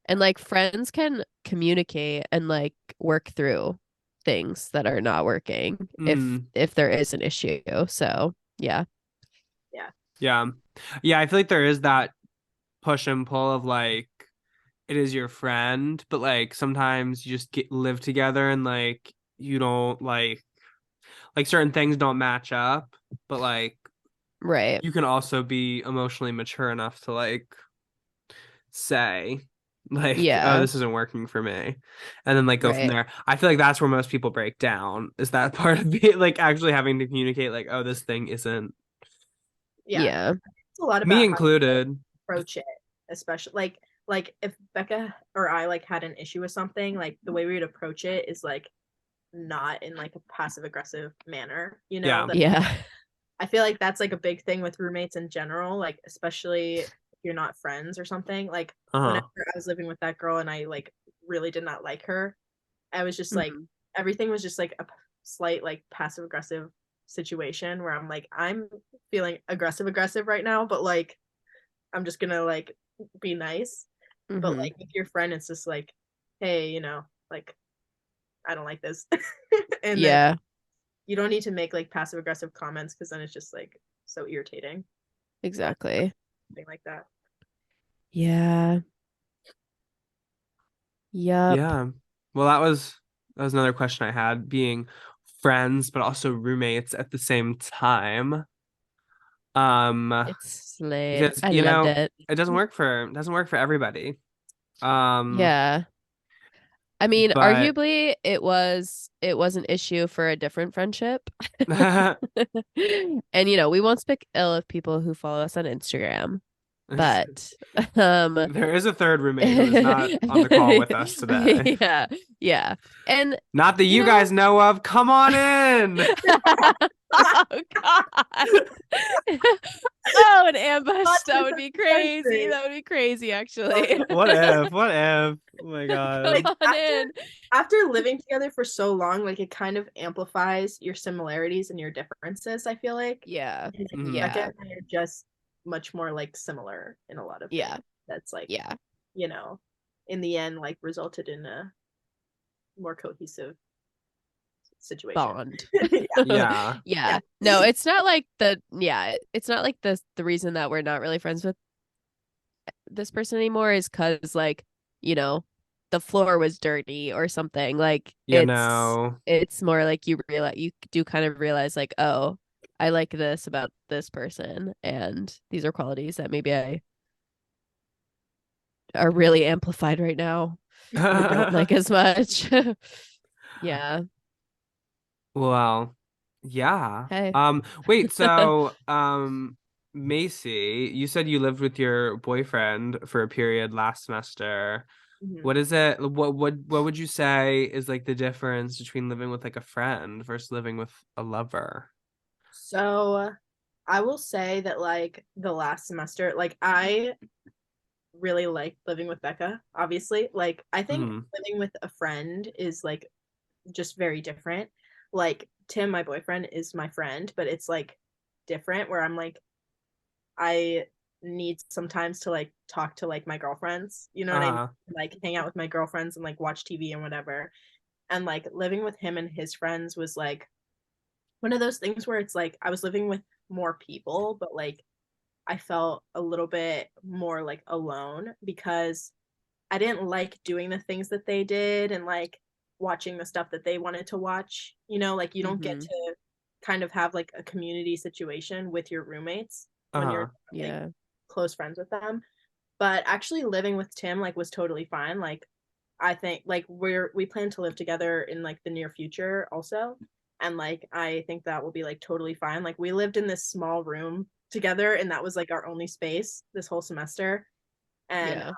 And like friends can communicate and like work through things that are not working mm, if there is an issue. So, yeah. Yeah. yeah. Yeah, I feel like there is that push and pull of like it is your friend, but like sometimes you just live together and like you don't like certain things don't match up, but like Right. you can also be emotionally mature enough to like say like, oh, Yeah. this isn't working for me. And then like go from Right. there. I feel like that's where most people break down, is that part of being like actually having to communicate like, oh, this thing isn't Yeah. Yeah. It's a lot me about how you included. approach it, especially like if Becca or I like had an issue with something, like the way we would approach it is like not in like a passive aggressive manner, Yeah. that Yeah. I feel like that's like a big thing with roommates in general, like especially if you're not friends or something. Like whenever Uh-huh. I was living with that girl and I like really did not like her, I was just like Mhm. everything was just like a slight like passive aggressive situation where I'm like I'm feeling aggressive right now, but like I'm just gonna like be nice. But Mhm. like with your friend, it's just like, hey, like I don't like this, and then Yeah. you don't need to make like passive aggressive comments because then it's just like so irritating. Exactly. Something like that. Yeah. Yup. Yeah. Well, that was another question I had, being friends but also roommates at the same time. Um, It's lit. because I loved it. it doesn't work for everybody. Um, Yeah. I mean, but arguably it was an issue for a different friendship. And we won't speak ill of people who follow us on Instagram, but um there is a third roommate who is not on the call with us today. yeah, yeah. And Not that you you know, guys know of. Come on in. oh God. Oh, an ambush. Not That too would be crazy. century. That would be crazy, actually. What if? What if? Oh my Come God. Like on in. after living together for so long, like it kind of amplifies your similarities and your differences, I feel like. Yeah. And then Mhm. Yeah. second, you're just much more like similar in a lot of Yeah. things. That's like, Yeah. you know, in the end, like resulted in a more cohesive situation. Bond. Yeah. Yeah. Yeah. Yeah. No, it's not like it's not like the reason that we're not really friends with this person anymore is because like, you know, the floor was dirty or something. Like You know. it's more like you do kind of realize like, oh, I like this about this person, and these are qualities that maybe I are really amplified right now or don't like as much. Yeah. Well, yeah. Hey. Wait, so Macy, you said you lived with your boyfriend for a period last semester. Mhm. What is it? What would you say is like the difference between living with like a friend versus living with a lover? So I will say that like the last semester, like I really like living with Becca, obviously. Like I think Hmm. living with a friend is like just very different. Like Tim, my boyfriend, is my friend, but it's like different where I'm like I need sometimes to like talk to like my girlfriends, you know what I mean? Uh-huh. Like hang out with my girlfriends and like watch TV and whatever. And like living with him and his friends was like one of those things where it's like I was living with more people, but like I felt a little bit more like alone because I didn't like doing the things that they did and like watching the stuff that they wanted to watch. Like you don't get Mm-hmm. to kind of have like a community situation with your roommates when you're Uh-huh. like Yeah. close friends with them. But actually living with Tim like was totally fine. Like I think like we plan to live together in like the near future also. And like I think that will be like totally fine. Like we lived in this small room together and that was like our only space this whole semester. And Yeah.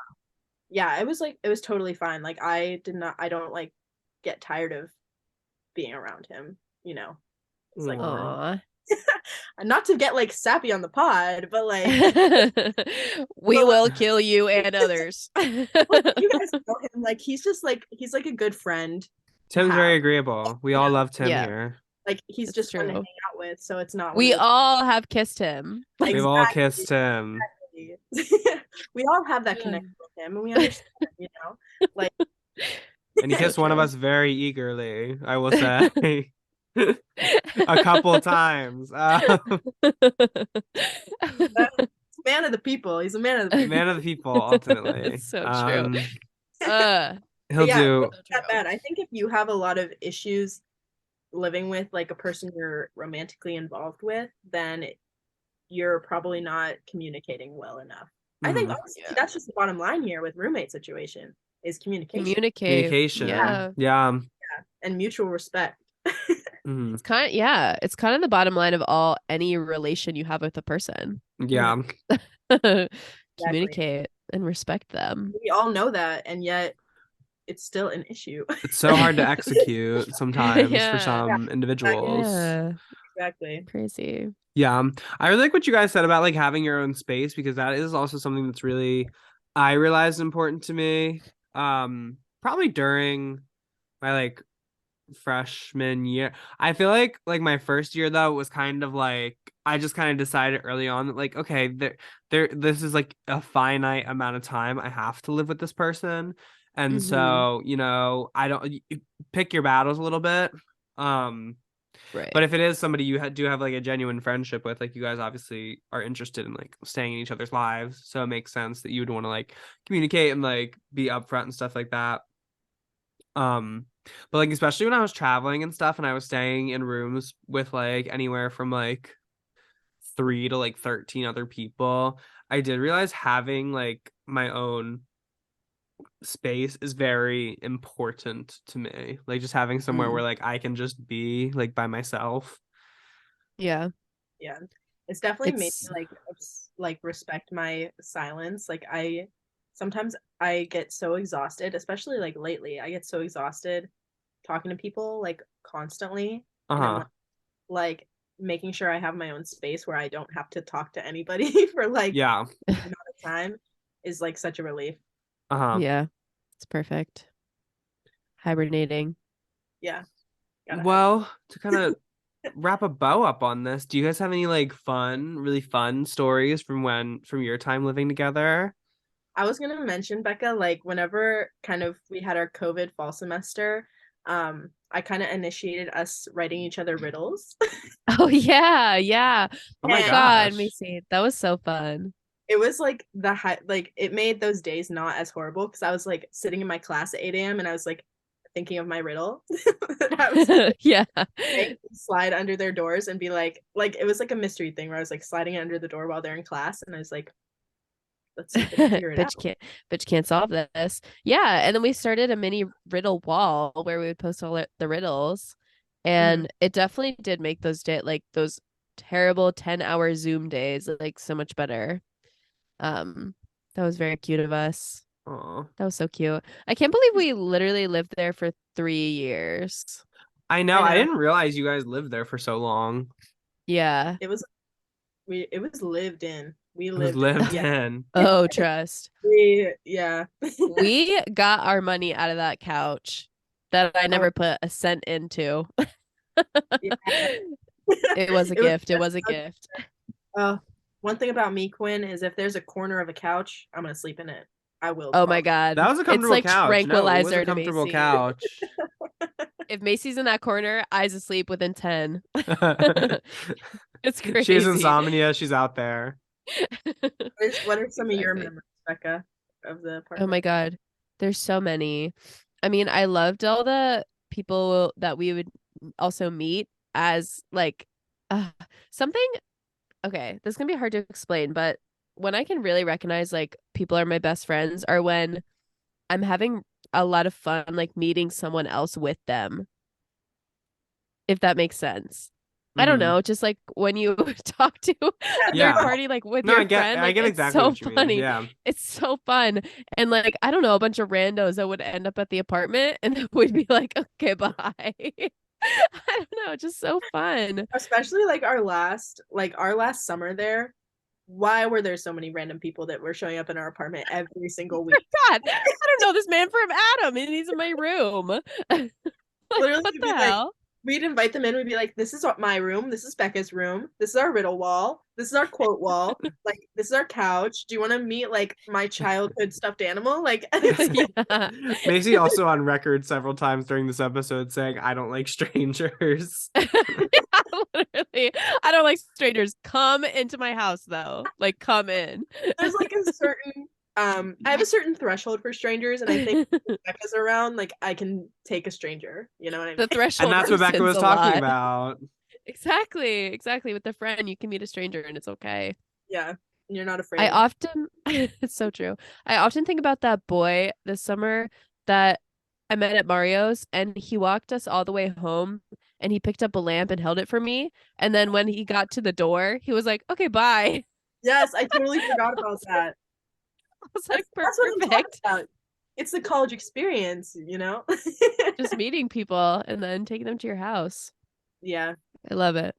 yeah, it was totally fine. Like I don't like get tired of being around him. It's like Aw. Aw. not to get like sappy on the pod, but like We but like, will kill you and others. well, you guys know him. Like he's like a good friend to Tim's have. very agreeable. We You all know, love Tim Yeah, here. like he's that's just fun to hang true. out with. So it's not one of We those all have kissed him. We've all exactly. kissed him. We all have that Yeah. connection with him, and we understand. Like And he So kissed one of true. us very eagerly, I will say. A couple times. man of the people. He's a man of the people. Man of the people, ultimately. It's so true. Uh, But He'll yeah, it's do. not so that true. bad. I think if you have a lot of issues living with like a person you're romantically involved with, then you're probably not communicating well enough. I think Mhm. honestly Yeah. that's just the bottom line here with roommate situation is communication Communicate. Communication. Yeah. Yeah. and mutual respect. Mhm. It's kind of the bottom line of all any relation you have with a person. Mhm, Yeah. exactly. Communicate and respect them. We all know that, and yet it's still an issue. It's so hard to execute sometimes for Yeah. Yeah, some exactly. individuals. Yeah. Exactly. Crazy. Yeah. I really like what you guys said about like having your own space, because that is also something that's really, I realized, important to me. Probably during my like freshman year. I feel like my first year though was kind of like I just kind of decided early on that like, okay, there this is like a finite amount of time I have to live with this person. And Mm-hmm. so, I don't, you pick your battles a little bit. Um Right. But if it is somebody you do have like a genuine friendship with, like you guys obviously are interested in like staying in each other's lives, so it makes sense that you would want to like communicate and like be upfront and stuff like that. Um, but like especially when I was traveling and stuff, and I was staying in rooms with like anywhere from like 3 to like 13 other people, I did realize having like my own space is very important to me. Like just having somewhere where Mm. like I can just be like by myself. Yeah. Yeah. It's definitely made me It's like respect my silence. Like I sometimes I get so exhausted, especially like lately. I get so exhausted talking to people like constantly, and I'm Uh-huh. like making sure I have my own space where I don't have to talk to anybody for like Yeah. an amount of time is like such a relief. Uh-huh. yeah, it's perfect. Hibernating. Yeah, gotta have. Well, to kind of wrap a bow up on this, do you guys have any like really fun stories from your time living together? I was gonna mention, Becca, like whenever kind of we had our COVID fall semester, I kind of initiated us writing each other riddles. Oh yeah, yeah. Oh Oh my my And God, gosh. Macy, that was so fun. it was like the high, like it made those days not as horrible because I was like sitting in my class at 8 a.m. and I was like thinking of my riddle that I was gonna Yeah. make, slide under their doors and be like it was like a mystery thing where I was like sliding it under the door while they're in class and I was like, let's see if I can figure it out. Bitch can't solve this. Yeah, and then we started a mini riddle wall where we would post all the riddles, Mhm. and it definitely did make those terrible 10-hour Zoom days like so much better. Um, that was very cute of us. Oh. That was so cute. I can't believe we literally lived there for 3 years. I know. I I know didn't realize you guys lived there for so long. Yeah. it was it was lived in. We It was lived in. lived Yeah. in. Oh, trust. Yeah. We got our money out of that couch that I Oh, never put a cent into. yeah. It was a It was gift. It was a gift. one thing about me, Quinn, is if there's a corner of a couch, I'm gonna sleep in it. I will Oh my crawl. That God. was a It's comfortable like couch. No, it was a tranquilizer to comfortable Macy. couch. If Macy's in that corner, eyes asleep within 10. It's She has crazy. insomnia. She's out there. What are some of your Exactly. memories, Becca, of the Oh my apartment? God. There's so many. I mean, I loved all the people that we would also meet as like uh, something. Okay, this is gonna be hard to explain, but when I can really recognize like people are my best friends are when I'm having a lot of fun like meeting someone else with them, if that makes sense. I don't Hmm. know, just like when you talk to a third Yeah. party like with No, your friend, I like get it's exactly so what you mean. funny. Yeah. It's so fun. And like I don't know, a bunch of randos that would end up at the apartment and then we'd be like, okay, bye. I don't know, just so fun. Especially like our last summer there. Why were there so many random people that were showing up in our apartment every single week? God, I don't know this man from Adam and he's in my room. Like, Literally, what we'd the be like, hell? we'd invite them in. We'd be like, "This is my room. This is Becca's room. This is our riddle wall. This is our quote wall. Like, this is our couch. Do you want to meet like my childhood stuffed animal? Like, it's Yeah. Macy also on record several times during this episode saying, I don't like strangers. Literally, I don't like strangers. Come into my house though. Like come in. there's like a certain I have a certain threshold for strangers, and I think if Becca's around, like I can take a stranger. You know what I The mean? And threshold that's what Becca loosens was a talking lot. about. Exactly. Exactly. With a friend, you can meet a stranger and it's okay. Yeah, you're not I afraid. often it's so true. I often think about that boy this summer that I met at Mario's and he walked us all the way home and he picked up a lamp and held it for me. And then when he got to the door, he was like, okay, bye. Yes, I totally forgot about that. I was like, That's what I'm talking perfect. about. It's the college experience, you know? Just meeting people and then taking them to your house. Yeah. I love it.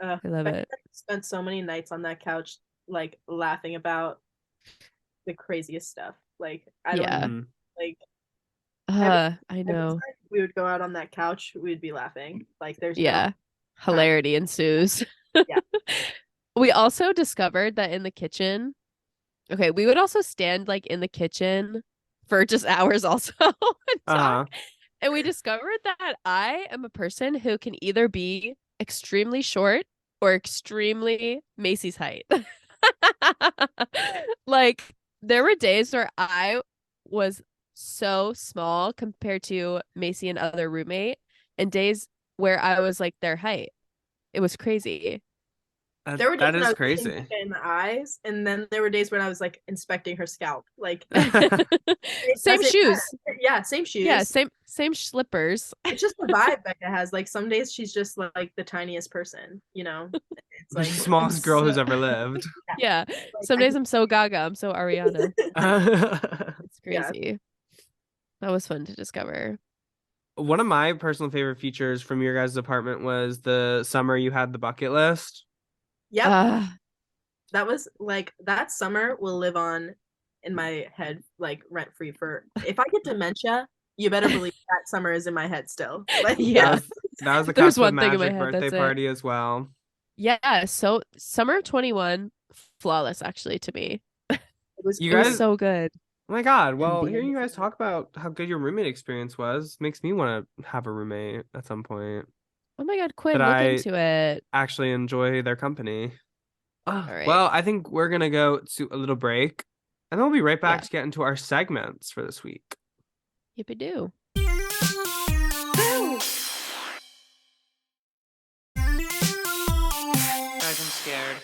I love Becca it. spent so many nights on that couch, like laughing about the craziest stuff. Like I don't even Yeah. Hmm. like I every know. time we would go out on that couch, we'd be laughing. Like there's no Yeah. time. Hilarity ensues. Yeah. We also discovered that in the kitchen, okay, we would also stand like in the kitchen for just hours also and talk. Uh-huh. And we discovered that I am a person who can either be extremely short or extremely Macy's height. Like there were days where I was so small compared to Macy and other roommate, and days where I was like their height. It was crazy. There were days That when I is was looking crazy. Becca in the eyes, and then there were days when I was like inspecting her scalp. Like it Same doesn't shoes. matter. Yeah, same Yeah, shoes. same slippers. It's just the vibe Becca has. Like some days she's just like the tiniest person, you know? It's The like I'm smallest girl who's so ever lived. yeah, yeah. like Some I days I'm so gaga. I'm so Ariana. It's yeah. crazy. That was fun to discover. One of my personal favorite features from your guys' apartment was the summer you had the bucket list. Yep. Ah, That was like that summer will live on in my head like rent free for if I get dementia, you better believe that summer is in my head still. Like That yeah. was that was the There's cusp of one thing in my magic head. birthday That's it. party as well. Yeah. So summer of 21, flawless actually to me. it was You It was guys, great. so good. oh my God. And Well, being hearing in you the guys summer. talk about how good your roommate experience was makes me want to have a roommate at some point Oh my God, that Quinn, look I into it. actually enjoy their company. All right. Well, I think we're gonna go to a little break, and then we'll be right back Yeah. to get into our segments for this week. Yippee do. Guys, I'm scared.